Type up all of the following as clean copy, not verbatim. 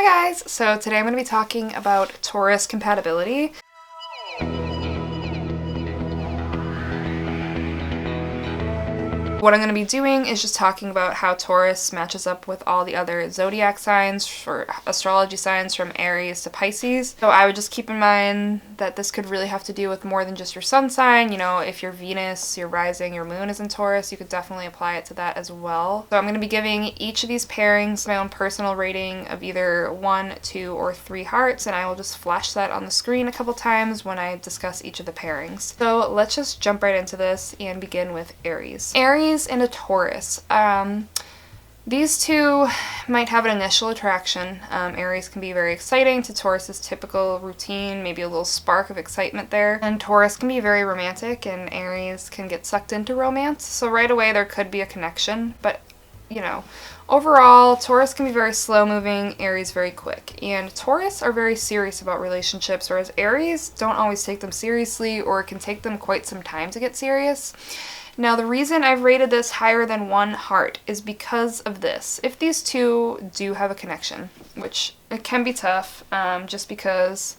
Hi guys! So today I'm going to be talking about Taurus compatibility. What I'm going to be doing is just talking about how Taurus matches up with all the other zodiac signs or astrology signs from Aries to Pisces. So I would just keep in mind that this could really have to do with more than just your sun sign. You know, if your Venus, your rising, your moon is in Taurus, you could definitely apply it to that as well. So I'm going to be giving each of these pairings my own personal rating of either 1, 2, or 3 hearts, and I will just flash that on the screen a couple times when I discuss each of the pairings. So let's just jump right into this and begin with Aries. Aries and a Taurus. These two might have an initial attraction. Aries can be very exciting to Taurus's typical routine, maybe a little spark of excitement there. And Taurus can be very romantic, and Aries can get sucked into romance. So right away there could be a connection, but you know, overall, Taurus can be very slow-moving, Aries very quick. And Taurus are very serious about relationships, whereas Aries don't always take them seriously, or it can take them quite some time to get serious. Now, the reason I've rated this higher than 1 heart is because of this. If these two do have a connection, which it can be tough, just because,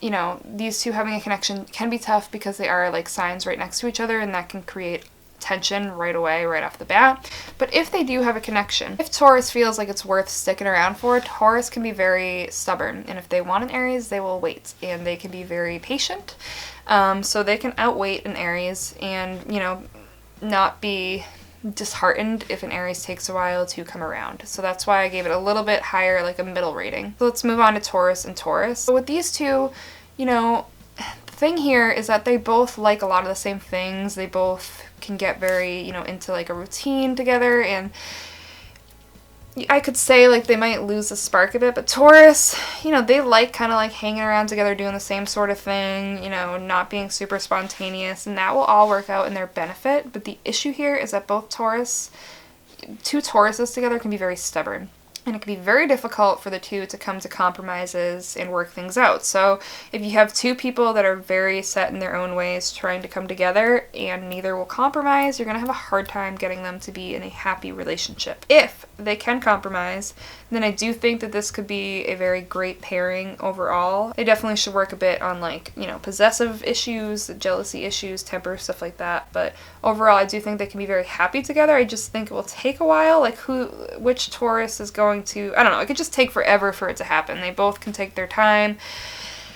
you know, these two having a connection can be tough because they are like signs right next to each other, and that can create tension right away, right off the bat. But if they do have a connection, if Taurus feels like it's worth sticking around for, Taurus can be very stubborn, and if they want an Aries, they will wait, and they can be very patient. So they can outwait an Aries and, you know, not be disheartened if an Aries takes a while to come around. So that's why I gave it a little bit higher, like a middle rating. So let's move on to Taurus and Taurus. So with these two, you know, the thing here is that they both like a lot of the same things. They both can get very, you know, into like a routine together, and I could say like they might lose the spark of it, but Taurus, you know, they like kind of like hanging around together, doing the same sort of thing, you know, not being super spontaneous, and that will all work out in their benefit. But the issue here is that two Tauruses together can be very stubborn. And it can be very difficult for the two to come to compromises and work things out. So if you have two people that are very set in their own ways trying to come together and neither will compromise, you're going to have a hard time getting them to be in a happy relationship. If they can compromise, then I do think that this could be a very great pairing overall. They definitely should work a bit on, like, you know, possessive issues, jealousy issues, temper, stuff like that. But overall, I do think they can be very happy together. I just think it will take a while. Like, which Taurus is going to, I don't know, it could just take forever for it to happen. They both can take their time.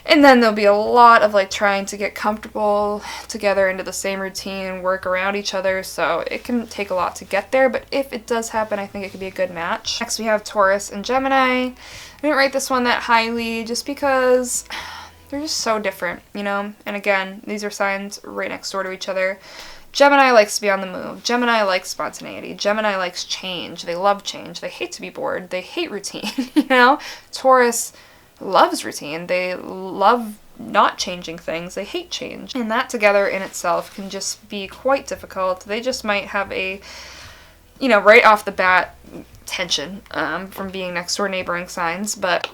And then there'll be a lot of like trying to get comfortable together into the same routine, work around each other, so it can take a lot to get there, but if it does happen, I think it could be a good match. Next we have Taurus and Gemini. I didn't rate this one that highly just because they're just so different, you know? And again, these are signs right next door to each other. Gemini likes to be on the move. Gemini likes spontaneity. Gemini likes change. They love change. They hate to be bored. They hate routine, you know? Taurus loves routine. They love not changing things. They hate change. And that together in itself can just be quite difficult. They just might have a, you know, right off the bat tension from being next door neighboring signs, but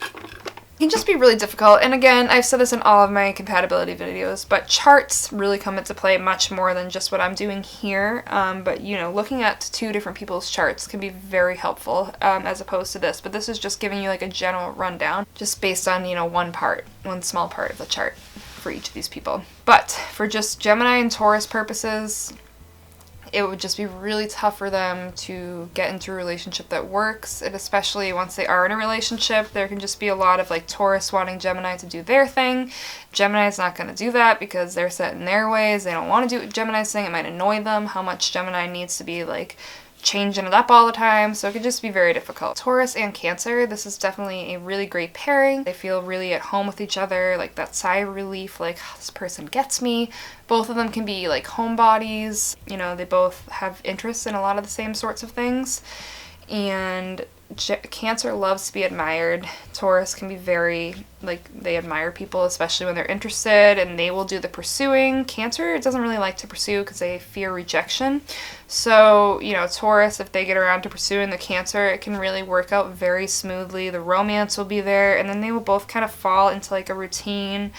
it can just be really difficult. And again, I've said this in all of my compatibility videos, but charts really come into play much more than just what I'm doing here. But, you know, looking at two different people's charts can be very helpful as opposed to this. But this is just giving you like a general rundown just based on, you know, one small part of the chart for each of these people. But for just Gemini and Taurus purposes, it would just be really tough for them to get into a relationship that works, and especially once they are in a relationship, there can just be a lot of like Taurus wanting Gemini to do their thing. Gemini's not going to do that because they're set in their ways. They don't want to do what Gemini's saying. It might annoy them how much Gemini needs to be like changing it up all the time, so it could just be very difficult. Taurus and Cancer, this is definitely a really great pairing. They feel really at home with each other, like that sigh of relief, like, oh, this person gets me. Both of them can be like homebodies, you know, they both have interests in a lot of the same sorts of things, and Cancer loves to be admired. Taurus can be very, like, they admire people, especially when they're interested, and they will do the pursuing. Cancer doesn't really like to pursue because they fear rejection. So, you know, Taurus, if they get around to pursuing the Cancer, it can really work out very smoothly. The romance will be there, and then they will both kind of fall into like a routine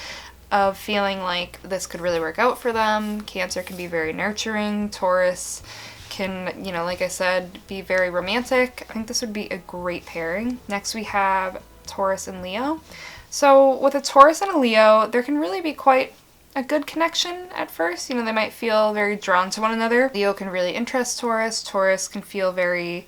of feeling like this could really work out for them. Cancer can be very nurturing. Taurus can, you know, like I said, be very romantic. I think this would be a great pairing. Next we have Taurus and Leo. So with a Taurus and a Leo, there can really be quite a good connection at first. You know, they might feel very drawn to one another. Leo can really interest Taurus. Taurus can feel very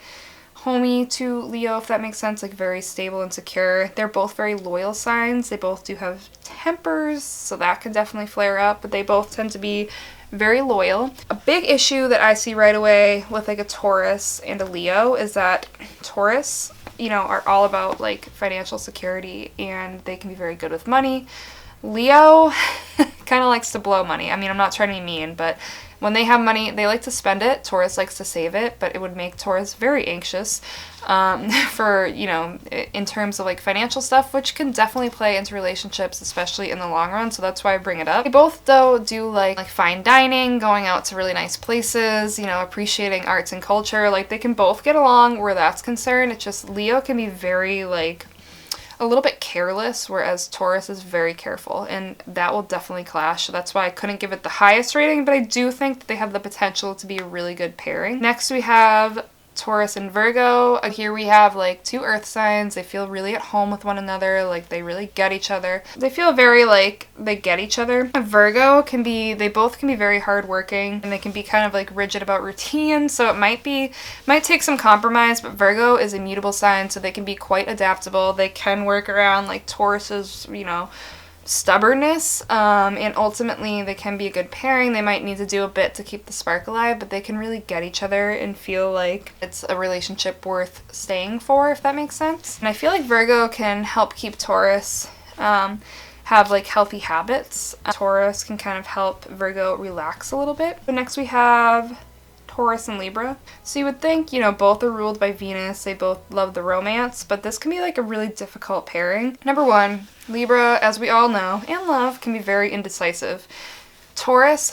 homey to Leo, if that makes sense, like very stable and secure. They're both very loyal signs. They both do have tempers, so that can definitely flare up, but they both tend to be very loyal. A big issue that I see right away with like a Taurus and a Leo is that Taurus, you know, are all about like financial security and they can be very good with money. Leo kind of likes to blow money. I mean, I'm not trying to be mean, but when they have money, they like to spend it. Taurus likes to save it, but it would make Taurus very anxious for, you know, in terms of like financial stuff, which can definitely play into relationships, especially in the long run. So that's why I bring it up. They both, though, do like fine dining, going out to really nice places, you know, appreciating arts and culture. Like, they can both get along where that's concerned. It's just Leo can be very like a little bit careless, whereas Taurus is very careful, and that will definitely clash. So that's why I couldn't give it the highest rating, but I do think that they have the potential to be a really good pairing. Next we have Taurus and Virgo. Here we have like two earth signs. They feel really at home with one another, like they really get each other. They feel very like they get each other. Virgo can be, they both can be very hardworking, and they can be kind of like rigid about routine, so it might take some compromise, but Virgo is a mutable sign, so they can be quite adaptable. They can work around like Taurus's, you know, stubbornness, and ultimately they can be a good pairing. They might need to do a bit to keep the spark alive, but they can really get each other and feel like it's a relationship worth staying for, if that makes sense. And I feel like Virgo can help keep Taurus have like healthy habits. Taurus can kind of help Virgo relax a little bit. But next we have Taurus and Libra. So you would think, you know, both are ruled by Venus. They both love the romance, but this can be like a really difficult pairing. Number one, Libra, as we all know and love, can be very indecisive. Taurus,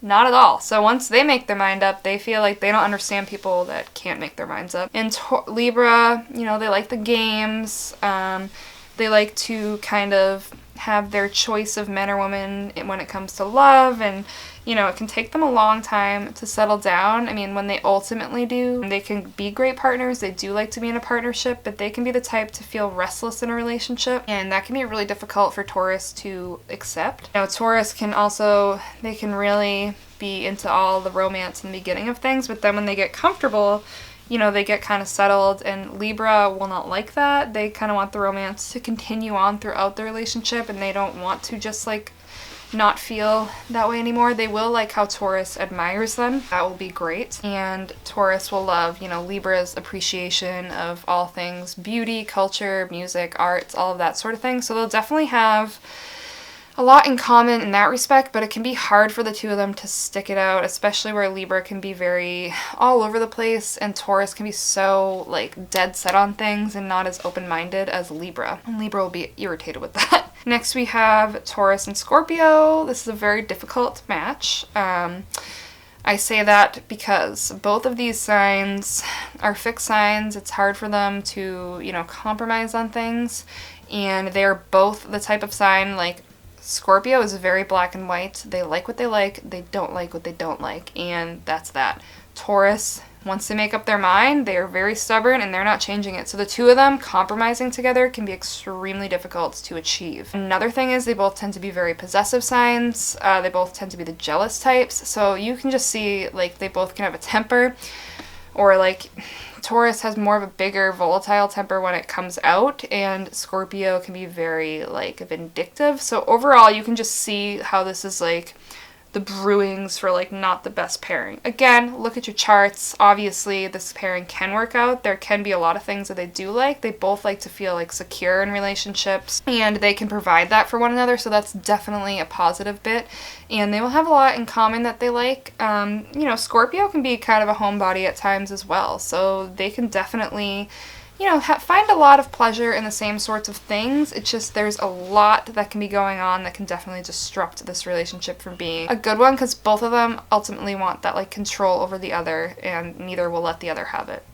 not at all. So once they make their mind up, they feel like they don't understand people that can't make their minds up. And Libra, you know, they like the games. They like to kind of have their choice of men or women when it comes to love, and you know, it can take them a long time to settle down. I mean, when they ultimately do, they can be great partners. They do like to be in a partnership, but they can be the type to feel restless in a relationship, and that can be really difficult for Taurus to accept. You know, Taurus can also, they can really be into all the romance in the beginning of things, but then when they get comfortable, you know, they get kind of settled, and Libra will not like that. They kind of want the romance to continue on throughout the relationship, and they don't want to just like not feel that way anymore. They will like how Taurus admires them. That will be great. And Taurus will love, you know, Libra's appreciation of all things beauty, culture, music, arts, all of that sort of thing. So they'll definitely have a lot in common in that respect, but it can be hard for the two of them to stick it out, especially where Libra can be very all over the place and Taurus can be so like dead set on things and not as open-minded as Libra. And Libra will be irritated with that. Next we have Taurus and Scorpio. This is a very difficult match. I say that because both of these signs are fixed signs. It's hard for them to, you know, compromise on things, and they're both the type of sign like Scorpio is very black and white. They like what they like, they don't like what they don't like, and that's that. Taurus, once they make up their mind, they are very stubborn and they're not changing it. So the two of them compromising together can be extremely difficult to achieve. Another thing is they both tend to be very possessive signs. They both tend to be the jealous types. So you can just see like they both can have a temper, or like Taurus has more of a bigger volatile temper when it comes out, and Scorpio can be very like vindictive. So overall you can just see how this is like the brewings for like not the best pairing. Again, look at your charts. Obviously this pairing can work out. There can be a lot of things that they do like. They both like to feel like secure in relationships, and they can provide that for one another, so that's definitely a positive bit. And they will have a lot in common that they like. You know, Scorpio can be kind of a homebody at times as well, so they can definitely, you know, find a lot of pleasure in the same sorts of things. It's just there's a lot that can be going on that can definitely disrupt this relationship from being a good one, because both of them ultimately want that like control over the other, and neither will let the other have it.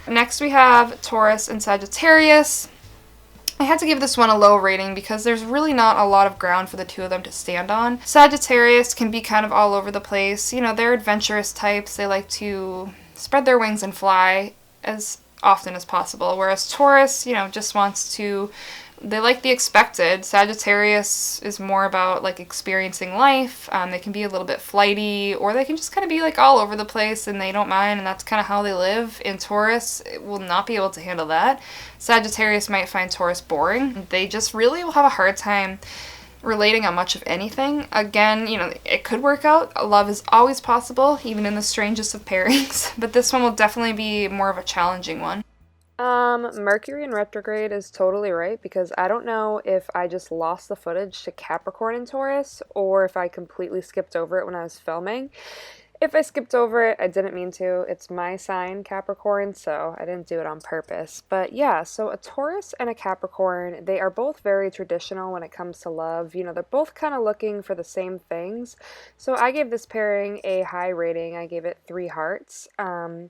Next we have Taurus and Sagittarius. I had to give this one a low rating because there's really not a lot of ground for the two of them to stand on. Sagittarius can be kind of all over the place. You know, they're adventurous types. They like to spread their wings and fly. As often as possible. Whereas Taurus, you know, just wants to, they like the expected. Sagittarius is more about like experiencing life. They can be a little bit flighty, or they can just kind of be like all over the place and they don't mind, and that's kind of how they live. And Taurus will not be able to handle that. Sagittarius might find Taurus boring. They just really will have a hard time relating on much of anything. Again, you know, it could work out. Love is always possible, even in the strangest of pairings, but this one will definitely be more of a challenging one. Mercury in retrograde is totally right, because I don't know if I just lost the footage to Capricorn and Taurus, or if I completely skipped over it when I was filming. If I skipped over it, I didn't mean to. It's my sign, Capricorn, so I didn't do it on purpose. But yeah, so a Taurus and a Capricorn, they are both very traditional when it comes to love. You know, they're both kind of looking for the same things. So I gave this pairing a high rating. I gave it 3 hearts. I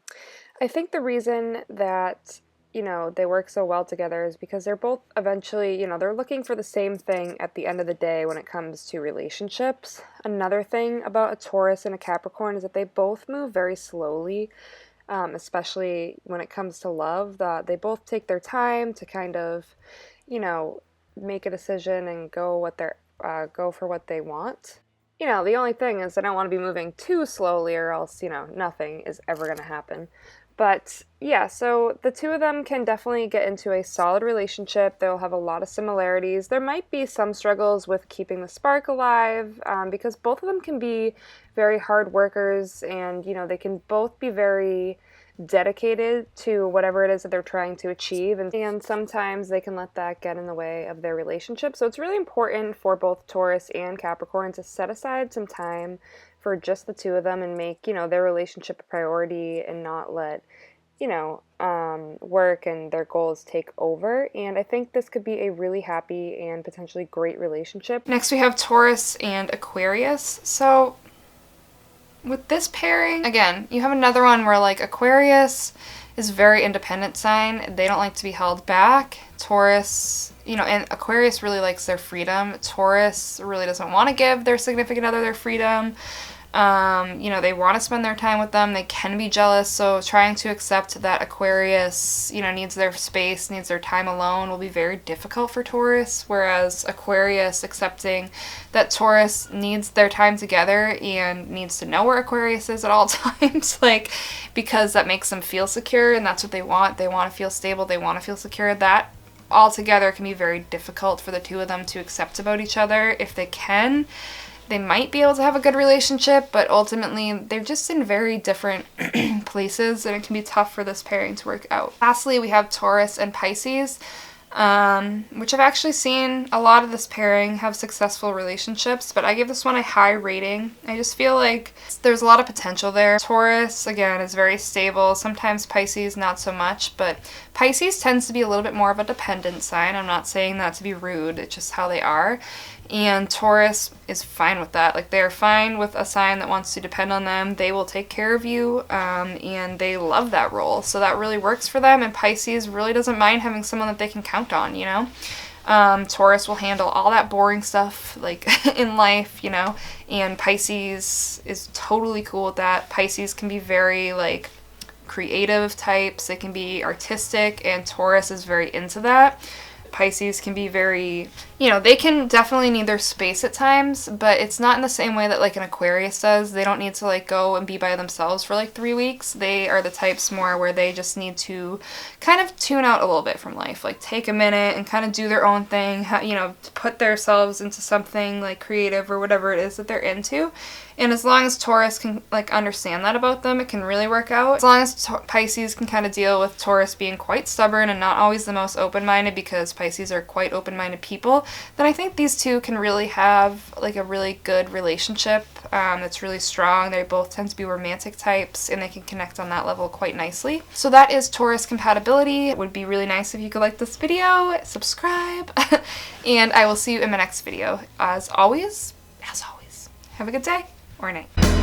think the reason that, you know, they work so well together is because they're both eventually, you know, they're looking for the same thing at the end of the day when it comes to relationships. Another thing about a Taurus and a Capricorn is that they both move very slowly, especially when it comes to love. They both take their time to kind of, you know, make a decision and go for what they want. You know, the only thing is I don't want to be moving too slowly, or else, you know, nothing is ever going to happen. But yeah, so the two of them can definitely get into a solid relationship. They'll have a lot of similarities. There might be some struggles with keeping the spark alive, because both of them can be very hard workers, and, you know, they can both be very dedicated to whatever it is that they're trying to achieve, and sometimes they can let that get in the way of their relationship. So it's really important for both Taurus and Capricorn to set aside some time for just the two of them and make, you know, their relationship a priority, and not let, you know, work and their goals take over. And I think this could be a really happy and potentially great relationship. Next we have Taurus and Aquarius. So with this pairing, again, you have another one where, like, Aquarius is a very independent sign. They don't like to be held back. Taurus, you know, and Aquarius really likes their freedom. Taurus really doesn't want to give their significant other their freedom. You know, they want to spend their time with them. They can be jealous, so trying to accept that Aquarius, you know, needs their space, needs their time alone will be very difficult for Taurus, whereas Aquarius accepting that Taurus needs their time together and needs to know where Aquarius is at all times, like, because that makes them feel secure, and that's what they want. They want to feel stable. They want to feel secure. That altogether can be very difficult for the two of them to accept about each other. If they can, they might be able to have a good relationship, but ultimately they're just in very different places, and it can be tough for this pairing to work out. Lastly, we have Taurus and Pisces, which I've actually seen a lot of this pairing have successful relationships, but I give this one a high rating. I just feel like there's a lot of potential there. Taurus, again, is very stable. Sometimes Pisces, not so much, but Pisces tends to be a little bit more of a dependent sign. I'm not saying that to be rude, it's just how they are. And Taurus is fine with that. Like, they're fine with a sign that wants to depend on them. They will take care of you, and they love that role. So that really works for them, and Pisces really doesn't mind having someone that they can count on, you know? Taurus will handle all that boring stuff, like, in life, you know? And Pisces is totally cool with that. Pisces can be very, like, creative types. They can be artistic, and Taurus is very into that. Pisces can be very, you know, they can definitely need their space at times, but it's not in the same way that, like, an Aquarius does. They don't need to, like, go and be by themselves for, like, 3 weeks. They are the types more where they just need to kind of tune out a little bit from life, like, take a minute and kind of do their own thing, you know, put themselves into something, like, creative or whatever it is that they're into. And as long as Taurus can, like, understand that about them, it can really work out. As long as Pisces can kind of deal with Taurus being quite stubborn and not always the most open-minded, because Pisces are quite open-minded people, then I think these two can really have, like, a really good relationship that's really strong. They both tend to be romantic types, and they can connect on that level quite nicely. So that is Taurus compatibility. It would be really nice if you could like this video, subscribe, and I will see you in my next video. As always, have a good day or night.